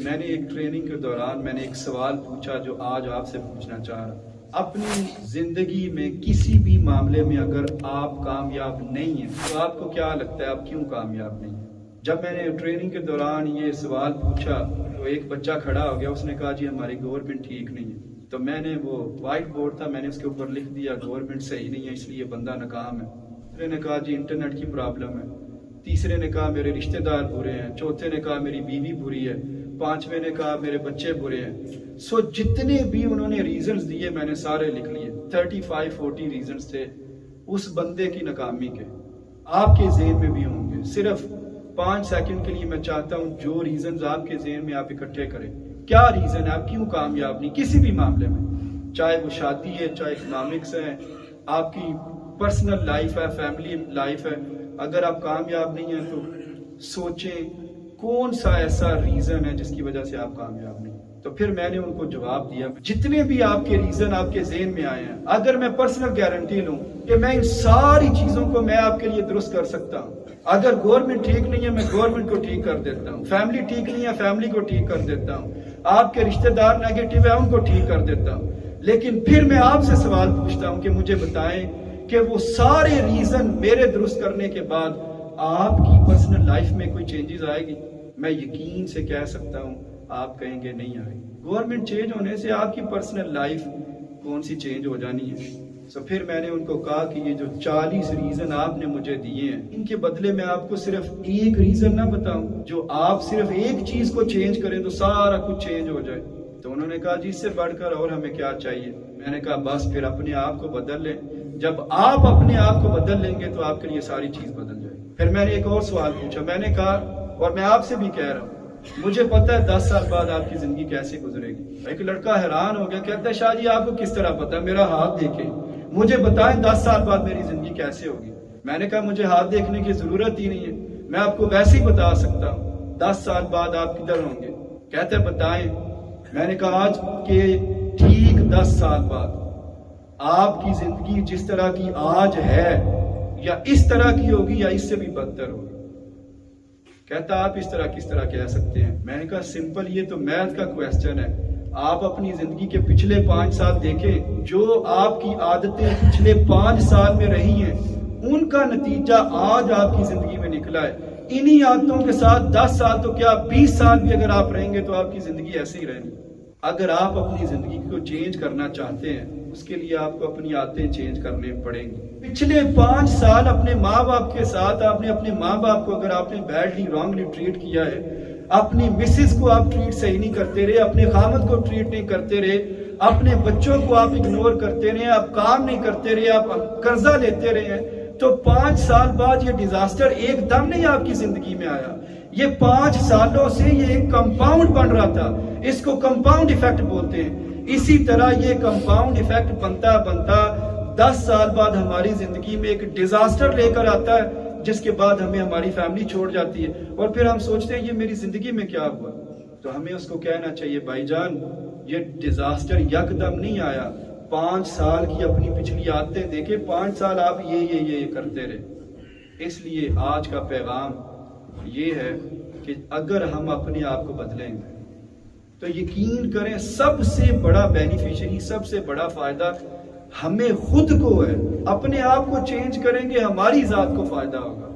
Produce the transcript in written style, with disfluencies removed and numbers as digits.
میں نے ایک ٹریننگ کے دوران میں نے ایک سوال پوچھا جو آج آپ سے پوچھنا چاہ رہا ہوں۔ اپنی زندگی میں کسی بھی معاملے میں اگر آپ کامیاب نہیں ہیں تو آپ کو کیا لگتا ہے آپ کیوں کامیاب نہیں ہیں؟ جب میں نے ٹریننگ کے دوران یہ سوال پوچھا تو ایک بچہ کھڑا ہو گیا، اس نے کہا جی ہماری گورنمنٹ ٹھیک نہیں ہے۔ تو میں نے وہ وائٹ بورڈ تھا، میں نے اس کے اوپر لکھ دیا گورنمنٹ صحیح نہیں ہے اس لیے بندہ ناکام ہے۔ دوسرے نے کہا جی انٹرنیٹ کی پرابلم ہے، تیسرے نے کہا میرے رشتہ دار برے ہیں، چوتھے نے کہا میری بیوی بری ہے، پانچویں نے کہا میرے بچے برے ہیں۔ سو جتنے بھی انہوں نے ریزنز دیے میں نے سارے لکھ لیے، 35-40 ریزنز تھے اس بندے کی ناکامی کے۔ آپ کے ذہن میں بھی ہوں گے، صرف 5 سیکنڈ کے لیے میں چاہتا ہوں جو ریزنز آپ کے ذہن میں آپ اکٹھے کریں۔ کیا ریزن ہے آپ کیوں کامیاب نہیں کسی بھی معاملے میں، چاہے وہ شادی ہے، چاہے اکنامکس ہے، آپ کی پرسنل لائف ہے، فیملی لائف ہے۔ اگر آپ کامیاب نہیں ہیں تو سوچیں کون سا ایسا ریزن ہے جس کی وجہ سے آپ کامیاب نہیں۔ تو پھر میں نے ان کو جواب دیا، جتنے بھی آپ کے ریزن آپ کے ذہن میں آئے ہیں، اگر میں پرسنل گارنٹی لوں کہ میں ان ساری چیزوں کو میں آپ کے لیے درست کر سکتا ہوں۔ اگر گورنمنٹ ٹھیک نہیں ہے میں گورنمنٹ کو ٹھیک کر دیتا ہوں، فیملی ٹھیک نہیں ہے فیملی کو ٹھیک کر دیتا ہوں، آپ کے رشتہ دار نیگیٹو ہے ان کو ٹھیک کر دیتا ہوں۔ لیکن پھر میں آپ سے سوال پوچھتا ہوں کہ مجھے بتائیں کہ وہ سارے ریزن میرے درست کرنے کے بعد آپ کی پرسنل لائف میں کوئی چینجز آئے گی؟ میں یقین سے کہہ سکتا ہوں آپ کہیں گے نہیں آئے گی۔ گورنمنٹ چینج ہونے سے آپ کی پرسنل لائف کون سی چینج ہو جانی ہے؟ سو پھر میں نے ان کو کہا کہ یہ جو 40 ریزن آپ نے مجھے دیے ہیں ان کے بدلے میں آپ کو صرف ایک ریزن نہ بتاؤں جو آپ صرف ایک چیز کو چینج کریں تو سارا کچھ چینج ہو جائے۔ تو انہوں نے کہا جی اس سے بڑھ کر اور ہمیں کیا چاہیے؟ میں نے کہا بس پھر اپنے آپ کو بدل لیں، جب آپ اپنے آپ کو بدل لیں گے تو آپ کے لیے ساری چیز بدل جائے گی۔ پھر میں نے ایک اور سوال پوچھا، میں نے کہا اور میں آپ سے بھی کہہ رہا ہوں مجھے پتہ ہے 10 سال بعد آپ کی زندگی کیسے گزرے گی۔ ایک لڑکا حیران ہو گیا، کہتا ہے شاہ جی آپ کو کس طرح پتہ؟ میرا ہاتھ دیکھیں، مجھے بتائیں 10 سال بعد میری زندگی کیسے ہوگی۔ میں نے کہا مجھے ہاتھ دیکھنے کی ضرورت ہی نہیں ہے، میں آپ کو ویسے ہی بتا سکتا ہوں 10 سال بعد آپ کدھر ہوں گے۔ کہتے بتائیں۔ میں نے کہا آج کے ٹھیک 10 سال بعد آپ کی زندگی جس طرح کی آج ہے یا اس طرح کی ہوگی یا اس سے بھی بدتر ہوگی۔ کہتا آپ اس طرح کس طرح کہہ سکتے ہیں؟ میں نے کہا سمپل، یہ تو میتھ کا کویسچن ہے۔ آپ اپنی زندگی کے پچھلے 5 سال دیکھیں، جو آپ کی عادتیں پچھلے 5 سال میں رہی ہیں ان کا نتیجہ آج آپ کی زندگی میں نکلا ہے۔ انہی عادتوں کے ساتھ 10 سال تو کیا 20 سال بھی اگر آپ رہیں گے تو آپ کی زندگی ایسے ہی رہے گی۔ اگر آپ اپنی زندگی کو چینج کرنا چاہتے ہیں اس کے لیے آپ کو اپنی عادتیں چینج کرنے پڑیں گی۔ پچھلے 5 سال اپنے ماں باپ کے ساتھ آپ نے اپنے ماں باپ کو اگر آپ نے بیڈلی رانگلی ٹریٹ کیا ہے، اپنی مسز کو آپ ٹریٹ صحیح نہیں کرتے رہے، اپنے خامد کو ٹریٹ نہیں کرتے رہے، اپنے بچوں کو آپ اگنور کرتے رہے، آپ کام نہیں کرتے رہے، آپ قرضہ لیتے رہے ہیں، تو 5 سال بعد یہ ڈیزاسٹر ایک دم نہیں آپ کی زندگی میں آیا۔ یہ 5 سالوں سے یہ ایک کمپاؤنڈ بن رہا تھا، اس کو کمپاؤنڈ ایفیکٹ بولتے ہیں۔ اسی طرح یہ کمپاؤنڈ ایفیکٹ بنتا بنتا 10 سال بعد ہماری زندگی میں ایک ڈیزاسٹر لے کر آتا ہے جس کے بعد ہمیں ہماری فیملی چھوڑ جاتی ہے اور پھر ہم سوچتے ہیں یہ میری زندگی میں کیا ہوا۔ تو ہمیں اس کو کہنا چاہیے بھائی جان یہ ڈیزاسٹر یکدم نہیں آیا، 5 سال کی اپنی پچھلی عادتیں دیکھیں، 5 سال آپ یہ کرتے رہے۔ اس لیے آج کا پیغام یہ ہے کہ اگر ہم اپنے آپ کو بدلیں گے تو یقین کریں سب سے بڑا بینیفیشری، سب سے بڑا فائدہ ہمیں خود کو ہے۔ اپنے آپ کو چینج کریں گے ہماری ذات کو فائدہ ہوگا۔